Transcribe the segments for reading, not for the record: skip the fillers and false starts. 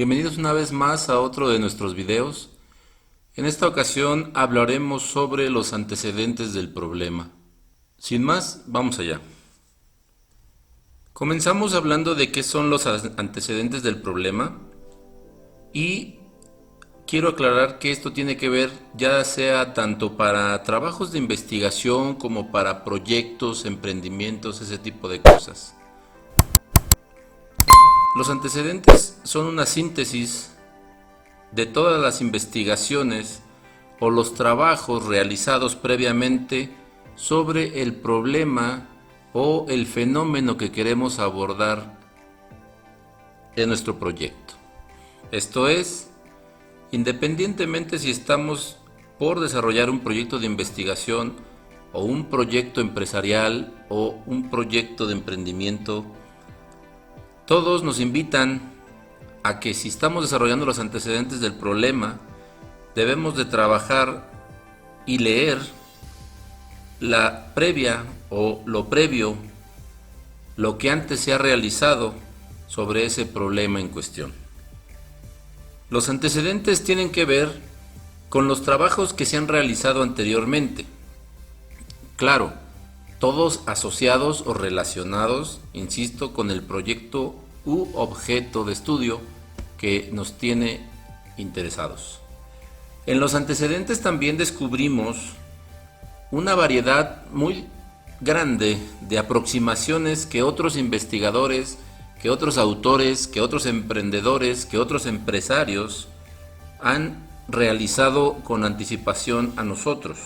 Bienvenidos una vez más a otro de nuestros videos. En esta ocasión hablaremos sobre los antecedentes del problema. Sin más, vamos allá. Comenzamos hablando de qué son los antecedentes del problema y quiero aclarar que esto tiene que ver ya sea tanto para trabajos de investigación como para proyectos, emprendimientos, ese tipo de cosas. Los antecedentes son una síntesis de todas las investigaciones o los trabajos realizados previamente sobre el problema o el fenómeno que queremos abordar en nuestro proyecto. Esto es, independientemente si estamos por desarrollar un proyecto de investigación o un proyecto empresarial o un proyecto de emprendimiento, todos nos invitan a que si estamos desarrollando los antecedentes del problema, debemos de trabajar y leer la previa o lo previo, lo que antes se ha realizado sobre ese problema en cuestión. Los antecedentes tienen que ver con los trabajos que se han realizado anteriormente. Claro, todos asociados o relacionados, insisto, con el proyecto u objeto de estudio que nos tiene interesados. En los antecedentes también descubrimos una variedad muy grande de aproximaciones que otros investigadores, que otros autores, que otros emprendedores, que otros empresarios han realizado con anticipación a nosotros.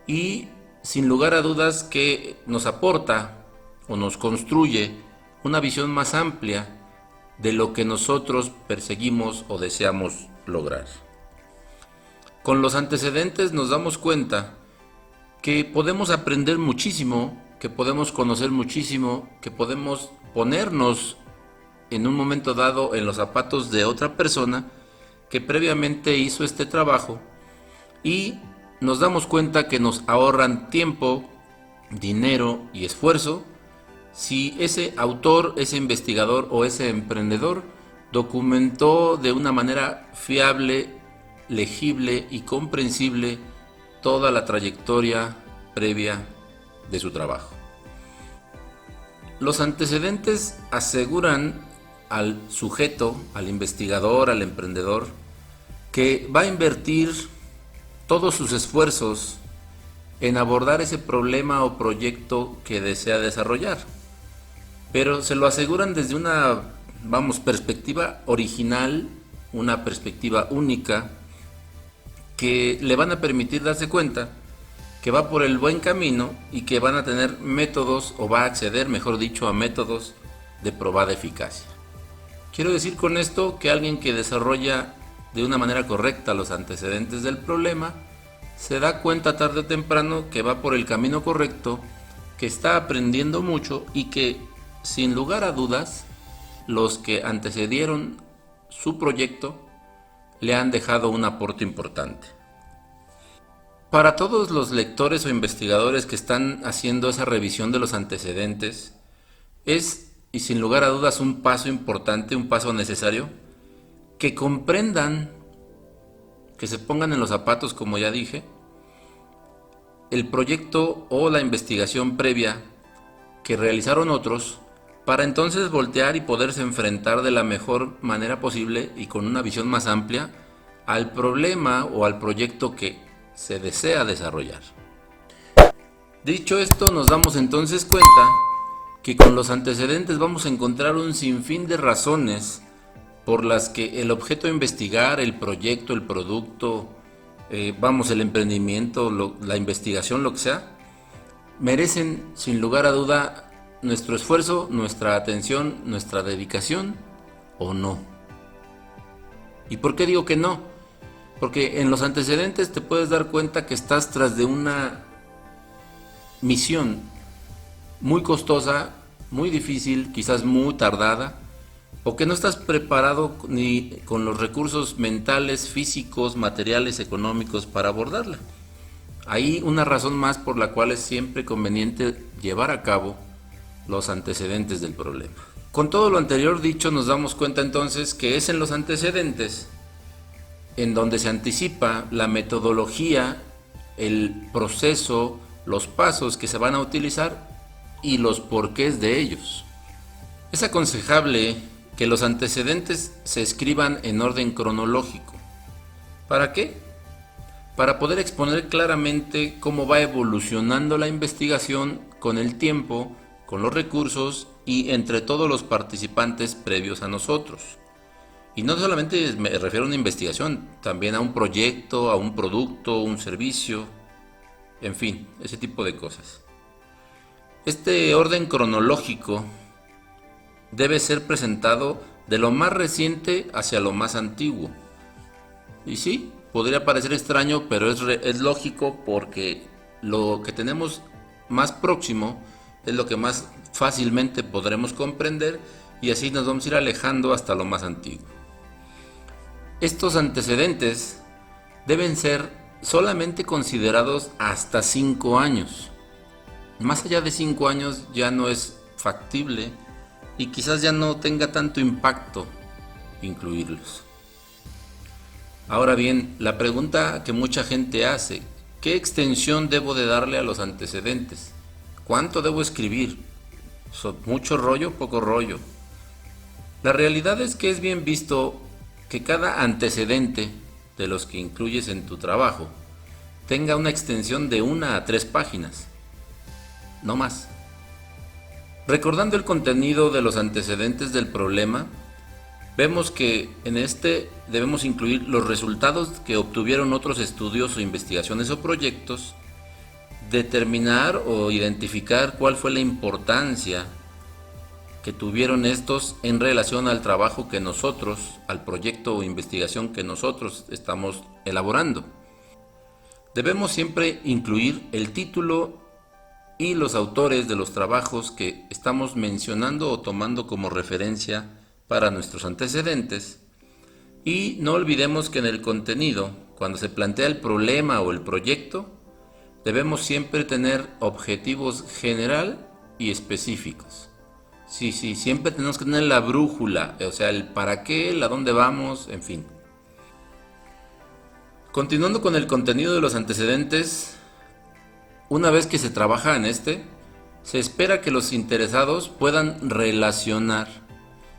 Y sin lugar a dudas que nos aporta o nos construye una visión más amplia de lo que nosotros perseguimos o deseamos lograr. Con los antecedentes nos damos cuenta que podemos aprender muchísimo, que podemos conocer muchísimo, que podemos ponernos en un momento dado en los zapatos de otra persona que previamente hizo este trabajo y nos damos cuenta que nos ahorran tiempo, dinero y esfuerzo si ese autor, ese investigador o ese emprendedor documentó de una manera fiable, legible y comprensible toda la trayectoria previa de su trabajo. Los antecedentes aseguran al sujeto, al investigador, al emprendedor, que va a invertir todos sus esfuerzos en abordar ese problema o proyecto que desea desarrollar. Pero se lo aseguran desde una, perspectiva original, una perspectiva única, que le van a permitir darse cuenta que va por el buen camino y que van a tener métodos, o va a acceder, mejor dicho, a métodos de probada eficacia. Quiero decir con esto que alguien que desarrolla de una manera correcta los antecedentes del problema, se da cuenta tarde o temprano que va por el camino correcto, que está aprendiendo mucho y que, sin lugar a dudas, los que antecedieron su proyecto le han dejado un aporte importante. Para todos los lectores o investigadores que están haciendo esa revisión de los antecedentes, es, y sin lugar a dudas, un paso importante, un paso necesario, que comprendan, que se pongan en los zapatos, como ya dije, el proyecto o la investigación previa que realizaron otros, para entonces voltear y poderse enfrentar de la mejor manera posible y con una visión más amplia al problema o al proyecto que se desea desarrollar. Dicho esto, nos damos entonces cuenta que con los antecedentes vamos a encontrar un sinfín de razones por las que el objeto a investigar, el proyecto, el producto, el emprendimiento, la investigación, lo que sea, merecen sin lugar a duda nuestro esfuerzo, nuestra atención, nuestra dedicación o no. ¿Y por qué digo que no? Porque en los antecedentes te puedes dar cuenta que estás tras de una misión muy costosa, muy difícil, quizás muy tardada, o que no estás preparado ni con los recursos mentales, físicos, materiales, económicos para abordarla. Hay una razón más por la cual es siempre conveniente llevar a cabo los antecedentes del problema. Con todo lo anterior dicho, nos damos cuenta entonces que es en los antecedentes en donde se anticipa la metodología, el proceso, los pasos que se van a utilizar y los porqués de ellos. Es aconsejable que los antecedentes se escriban en orden cronológico. ¿Para qué? Para poder exponer claramente cómo va evolucionando la investigación con el tiempo, con los recursos y entre todos los participantes previos a nosotros. Y no solamente me refiero a una investigación, también a un proyecto, a un producto, un servicio, en fin, ese tipo de cosas. Este orden cronológico debe ser presentado de lo más reciente hacia lo más antiguo. Y sí, podría parecer extraño, pero es lógico porque lo que tenemos más próximo es lo que más fácilmente podremos comprender y así nos vamos a ir alejando hasta lo más antiguo. Estos antecedentes deben ser solamente considerados hasta 5 años. Más allá de 5 años ya no es factible y quizás ya no tenga tanto impacto incluirlos. Ahora bien, la pregunta que mucha gente hace, ¿qué extensión debo de darle a los antecedentes? ¿Cuánto debo escribir? ¿Mucho rollo? ¿Poco rollo? La realidad es que es bien visto que cada antecedente de los que incluyes en tu trabajo tenga una extensión de 1 a 3 páginas, no más. Recordando el contenido de los antecedentes del problema, vemos que en este debemos incluir los resultados que obtuvieron otros estudios o investigaciones o proyectos, determinar o identificar cuál fue la importancia que tuvieron estos en relación al trabajo que nosotros, al proyecto o investigación que nosotros estamos elaborando. Debemos siempre incluir el título y los autores de los trabajos que estamos mencionando o tomando como referencia para nuestros antecedentes. Y no olvidemos que en el contenido, cuando se plantea el problema o el proyecto, debemos siempre tener objetivos general y específicos. Sí, siempre tenemos que tener la brújula, o sea, el para qué, el a dónde vamos, en fin. Continuando con el contenido de los antecedentes, una vez que se trabaja en se espera que los interesados puedan relacionar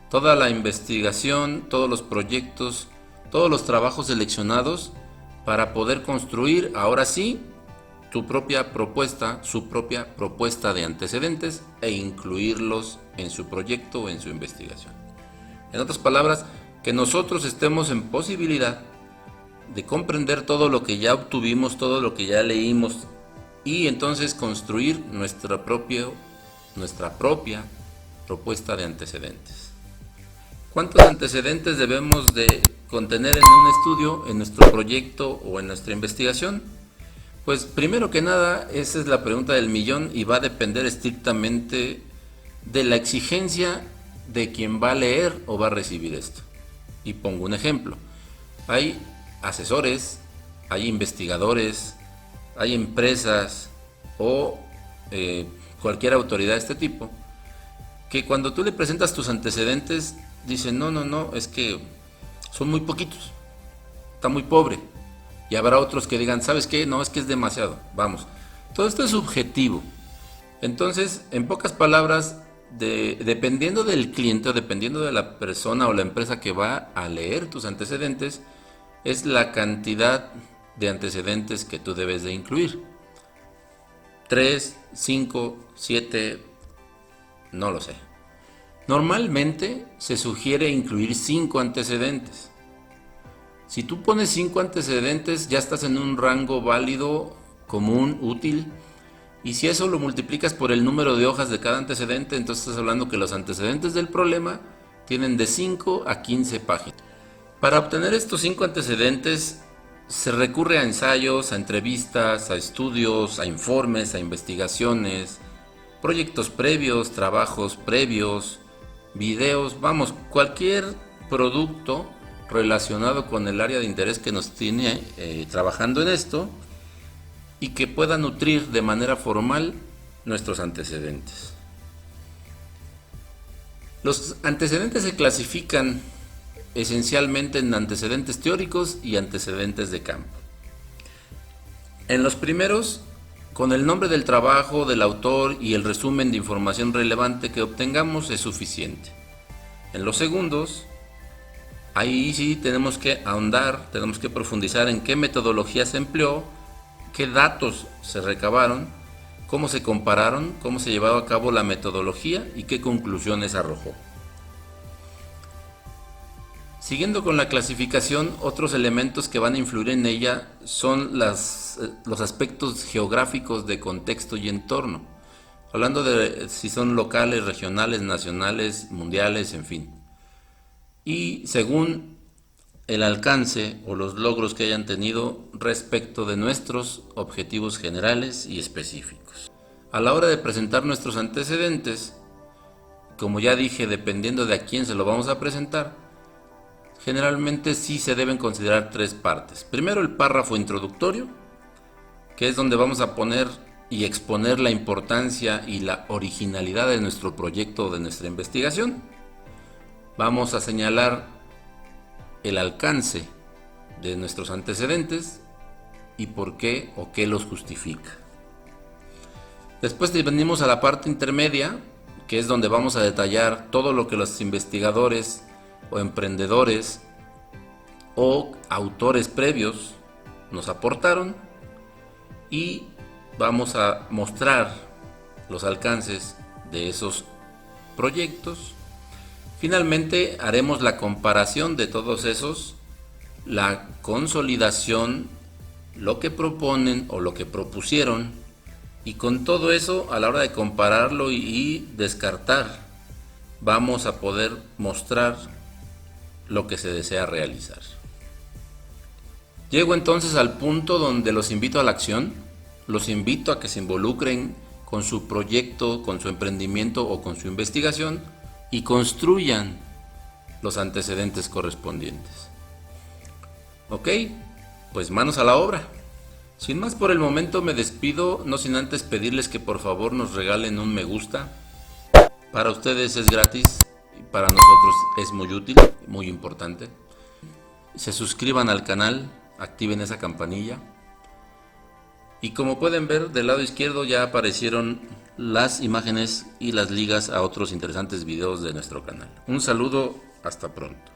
toda la investigación, todos los proyectos, todos los trabajos seleccionados para poder construir, ahora sí, su propia propuesta de antecedentes e incluirlos en su proyecto o en su investigación. En otras palabras, que nosotros estemos en posibilidad de comprender todo lo que ya obtuvimos, todo lo que ya leímos y entonces construir nuestra propia propuesta de antecedentes. ¿Cuántos antecedentes debemos de contener en un estudio, en nuestro proyecto o en nuestra investigación? Pues primero que nada, esa es la pregunta del millón y va a depender estrictamente de la exigencia de quien va a leer o va a recibir esto. Y pongo un ejemplo. Hay asesores, hay investigadores, hay empresas o cualquier autoridad de este tipo que cuando tú le presentas tus antecedentes dicen no, es que son muy poquitos, está muy pobre. Y habrá otros que digan, ¿sabes qué? No, es que es demasiado. Vamos, todo esto es subjetivo. Entonces, en pocas palabras, dependiendo del cliente o dependiendo de la persona o la empresa que va a leer tus antecedentes, es la cantidad de antecedentes que tú debes de incluir. 3, 5, 7, no lo sé. Normalmente se sugiere incluir 5 antecedentes. Si tú pones 5 antecedentes, ya estás en un rango válido, común, útil. Y si eso lo multiplicas por el número de hojas de cada antecedente, entonces estás hablando que los antecedentes del problema tienen de 5 a 15 páginas. Para obtener estos 5 antecedentes, se recurre a ensayos, a entrevistas, a estudios, a informes, a investigaciones, proyectos previos, trabajos previos, videos, vamos, cualquier producto relacionado con el área de interés que nos tiene trabajando en esto y que pueda nutrir de manera formal nuestros antecedentes. Los antecedentes se clasifican esencialmente en antecedentes teóricos y antecedentes de campo. En los primeros, con el nombre del trabajo, del autor y el resumen de información relevante que obtengamos es suficiente. En los segundos, ahí sí tenemos que ahondar, tenemos que profundizar en qué metodología se empleó, qué datos se recabaron, cómo se compararon, cómo se llevaba a cabo la metodología y qué conclusiones arrojó. Siguiendo con la clasificación, otros elementos que van a influir en ella son los aspectos geográficos de contexto y entorno, hablando de si son locales, regionales, nacionales, mundiales, en fin. Y según el alcance o los logros que hayan tenido respecto de nuestros objetivos generales y específicos. A la hora de presentar nuestros antecedentes, como ya dije, dependiendo de a quién se lo vamos a presentar, generalmente sí se deben considerar tres partes. Primero, el párrafo introductorio, que es donde vamos a poner y exponer la importancia y la originalidad de nuestro proyecto o de nuestra investigación. Vamos a señalar el alcance de nuestros antecedentes y por qué o qué los justifica. Después venimos a la parte intermedia, que es donde vamos a detallar todo lo que los investigadores o emprendedores o autores previos nos aportaron, y vamos a mostrar los alcances de esos proyectos. Finalmente haremos la comparación de todos esos, la consolidación, lo que proponen o lo que propusieron, y con todo eso, a la hora de compararlo y descartar, vamos a poder mostrar lo que se desea realizar. Llego entonces al punto donde los invito a la acción, los invito a que se involucren con su proyecto, con su emprendimiento o con su investigación y construyan los antecedentes correspondientes. Ok, pues manos a la obra. Sin más por el momento me despido, no sin antes pedirles que por favor nos regalen un me gusta. Para ustedes es gratis, para nosotros es muy útil, muy importante. Se suscriban al canal, activen esa campanilla. Y como pueden ver, del lado izquierdo ya aparecieron las imágenes y las ligas a otros interesantes videos de nuestro canal. Un saludo, hasta pronto.